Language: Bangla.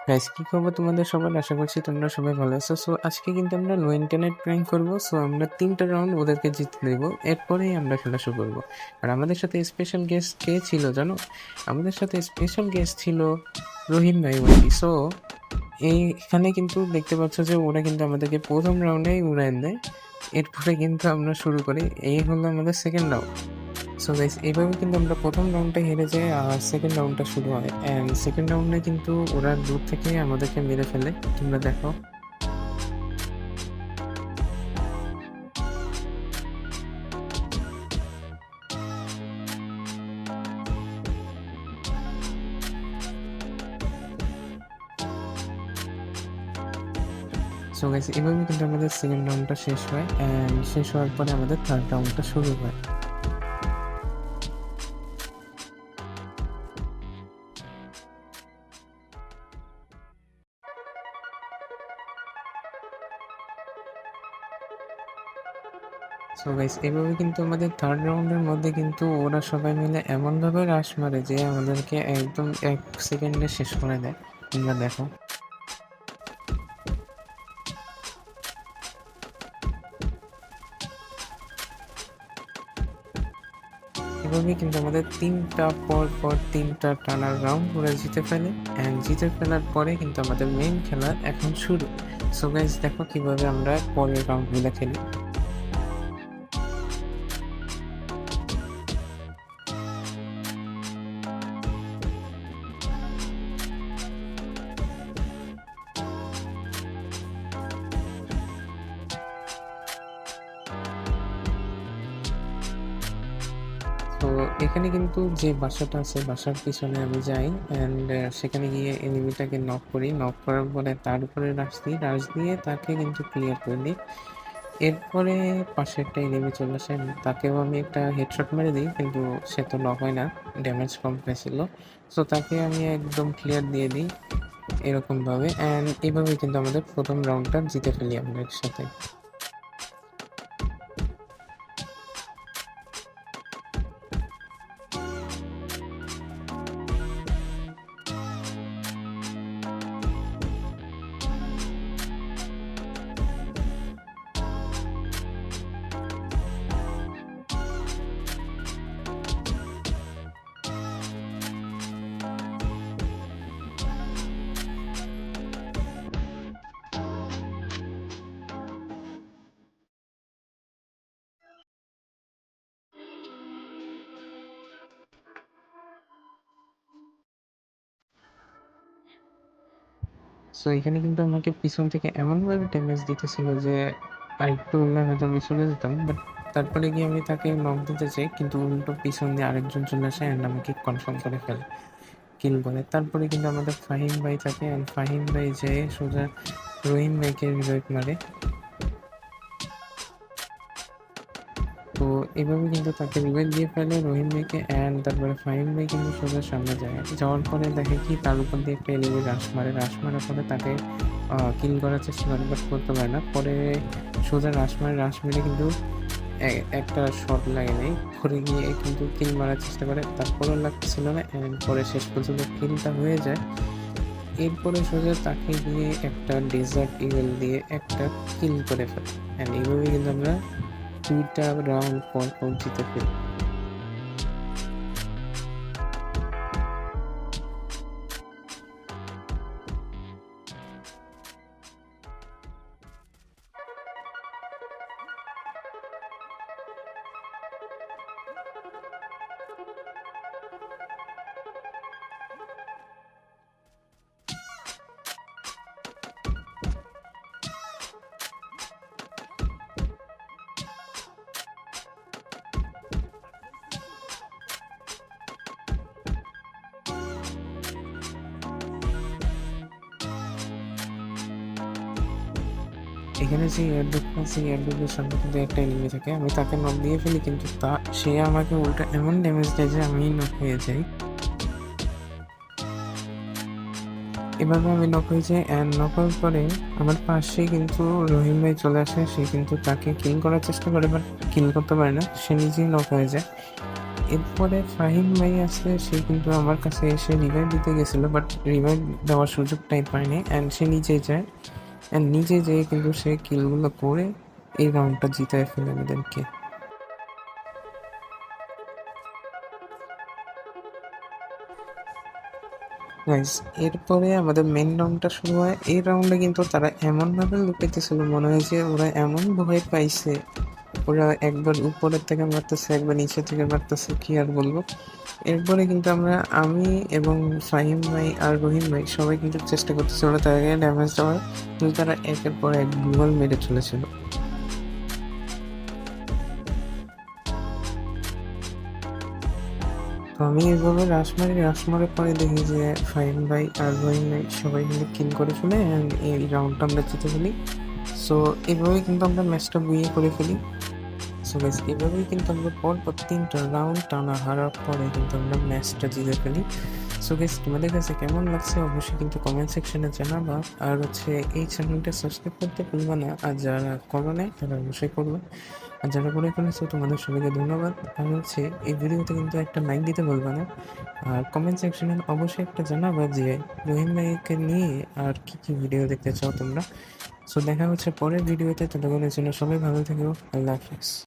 গাইস, কি খবর তোমাদের সবার? আশা করছি তোমরা সবাই ভালো আছো। সো আজকে কিন্তু আমরা নো ইন্টারনেট প্র্যাঙ্ক করবো। সো আমরা 3টা রাউন্ড ওদেরকে জিততে দেবো, এরপরেই আমরা খেলা শুরু করবো। আর আমাদের সাথে স্পেশাল গেস্ট কে ছিল জানো? আমাদের সাথে স্পেশাল গেস্ট ছিল রহিম ভাই ওয়াকি। সো এইখানে কিন্তু দেখতে পাচ্ছ যে ওরা কিন্তু আমাদেরকে প্রথম রাউন্ডেই উড়াই দেয়, এরপরে কিন্তু আমরা শুরু করি। এই হলো আমাদের সেকেন্ড রাউন্ড। সো গাইস, এইভাবে কিন্তু আমরা প্রথম রাউন্ডটা হেরে যাই আর সেকেন্ড রাউন্ডটা শুরু হয়। অ্যান্ড সেকেন্ড রাউন্ডে কিন্তু ওরা দূর থেকে আমাদেরকে মেরে ফেলে, তোমরা দেখো। সো গাইস, এভাবে কিন্তু আমাদের সেকেন্ড রাউন্ডটা শেষ হয়। অ্যান্ড শেষ হওয়ার পরে আমাদের থার্ড রাউন্ডটা শুরু হয়। সো গাইস, এভাবে কিন্তু আমাদের থার্ড রাউন্ডের মধ্যে কিন্তু ওরা সবাই মিলে এমনভাবে রাশ মারে যে আমাদেরকে একদম 1 সেকেন্ডে শেষ করে দেয়, তোমরা দেখো। এভাবে কিন্তু আমাদের 3টা টানা রাউন্ড ওরা জিতে ফেলে। অ্যান্ড জিতে ফেলার পরে কিন্তু আমাদের মেইন খেলা এখন শুরু। সো গাইস, দেখো কিভাবে আমরা পরের রাউন্ডগুলো খেলি। তো এখানে কিন্তু যে বাসাটা আছে, বাসার পিছনে আমি যাই। অ্যান্ড সেখানে গিয়ে এনিমিটাকে নক করি। নক করার পরে তার উপরে রাশ দিয়ে তাকে কিন্তু ক্লিয়ার করে দিই। এরপরে পাশে একটা এনিমি চলে আসে, তাকেও আমি একটা হেডশট মেরে দিই, কিন্তু সে তো নক হয় না, ড্যামেজ কম পেয়েছিল। সো তাকে আমি একদম ক্লিয়ার দিয়ে দিই এরকমভাবে। অ্যান্ড এইভাবে কিন্তু আমাদের প্রথম রাউন্ডটা জিতে ফেলি আমরা একসাথে। সো এখানে কিন্তু আমাকে পিছন থেকে এমনভাবে ড্যামেজ দিতেছিল যে আরেকটু উল্লে হয়তো আমি চলে যেতাম। বাট তারপরে গিয়ে আমি তাকে নক দিতে চাই, কিন্তু উল্টো পিছন দিয়ে আরেকজন চলে আসে অ্যান্ড আমাকে কনফার্ম করে ফেলে, কিল করে। তারপরে কিন্তু আমাদের ফাহিম ভাই থাকে, অ্যান্ড ফাহিম ভাই যেয়ে সোজা রহিম ভাইকে রিভাইভ মারে। তো এভাবে কিন্তু তাকে রিভাইভ দিয়ে ফেলে রহিম ভাইকে। অ্যান্ড তারপরে ফাহিম ভাই কিন্তু সোজা সামনে যায়, যাওয়ার পরে দেখে কি তার উপর দিয়ে একটা এনিমি রাশ মারার পরে তাকে কিল করার চেষ্টা করে, বাট করতে পারে না। পরে সোজা রাশ মেরে কিন্তু একটা শট লাগে নেই, ঘুরে গিয়ে কিন্তু কিল মারার চেষ্টা করে, তারপরেও লাগছিল না। অ্যান্ড পরে শেষ পর্যন্ত কিলটা হয়ে যায়। এরপরে সোজা তাকে গিয়ে একটা ডেজার্ট ইগল দিয়ে একটা কিল করে ফেলে। অ্যান্ড এইভাবে কিন্তু আমরা 2টা রাউন্ড পর জিতে ফেলি। এখানে যে এয়ারড্রপ আছে, এয়ারড্রপের সামনে কিন্তু একটা এনিমি থাকে, আমি তাকে নক দিয়ে ফেলি, কিন্তু সে আমাকে উল্টা এমন ড্যামেজ দেয় যে আমি নক হয়ে যাই। এভাবে আমি নক হয়ে যাই। অ্যান্ড নক হওয়ার পরে আমার পাশে কিন্তু রহিম ভাই চলে আসে, সে কিন্তু তাকে কিল করার চেষ্টা করে, বাট কিল করতে পারে না, সে নিজেই নক হয়ে যায়। এরপরে ফাহিম ভাই আসলে সে কিন্তু আমার কাছে এসে রিভাইভ দিতে গেছিল, বাট রিভাইভ দেওয়ার সুযোগটাই পায়নি অ্যান্ড সে নিচে যায় অ্যান্ড নিচে যেয়ে কিন্তু সে কিলগুলো করে এই রাউন্ডটা জিতায় ফেলে আমাদেরকে। গাইস, এরপরে আমাদের মেন রাউন্ডটা শুরু হয়। এই রাউন্ডে কিন্তু তারা এমনভাবে লুকাইতেছিল, মনে হয় যে ওরা এমন ভয় পাইছে, ওরা একবার উপরের থেকে মারতেছে, একবার নিচে থেকে মারতেছে, কি আর বলবো। এরপরে কিন্তু আমি এবং ফাহিম ভাই আর রহিম ভাই সবাই কিন্তু চেষ্টা করতেছি ওরা তাদেরকে ড্যামেজ দেওয়ার, কিন্তু তারা একের পর এক গ্লুয়াল মেরে চলেছিল। তো আমি এভাবে রাশ মারার পরে দেখি যে ফাহিম ভাই আর রহিম ভাই সবাই কিন্তু কিল করে ফেলে and এই রাউন্ডটা আমরা জিতে ফেলি। সো এভাবেই কিন্তু আমরা ম্যাচটা বুইয়ে করে ফেলি। সো গাইস, এভাবেই কিন্তু আমরা পরপর 3টা রাউন্ড টানা হারার পরে কিন্তু আমরা ম্যাচটা জিতে ফেলি। সো গাইস, তোমাদের কাছে কেমন লাগছে অবশ্যই কিন্তু কমেন্ট সেকশনে জানাবা। আর এই চ্যানেলটা সাবস্ক্রাইব করতে ভুলবা না, আর যারা করো নাই তারা অবশ্যই করবে, আর যারা করে ফেলেছো তোমাদের সবাইকে ধন্যবাদ। আর এই ভিডিওতে কিন্তু একটা লাইক দিতে ভুলবা না, আর কমেন্ট সেকশনে অবশ্যই একটা জানাবা যে রহিম ভাইকে নিয়ে আর কি কি ভিডিও দেখতে চাও তোমরা। সো দেখা হচ্ছে পরের ভিডিওতে, ততক্ষণের জন্য সবাই ভালো থেকো। আল্লাহ হাফিজ।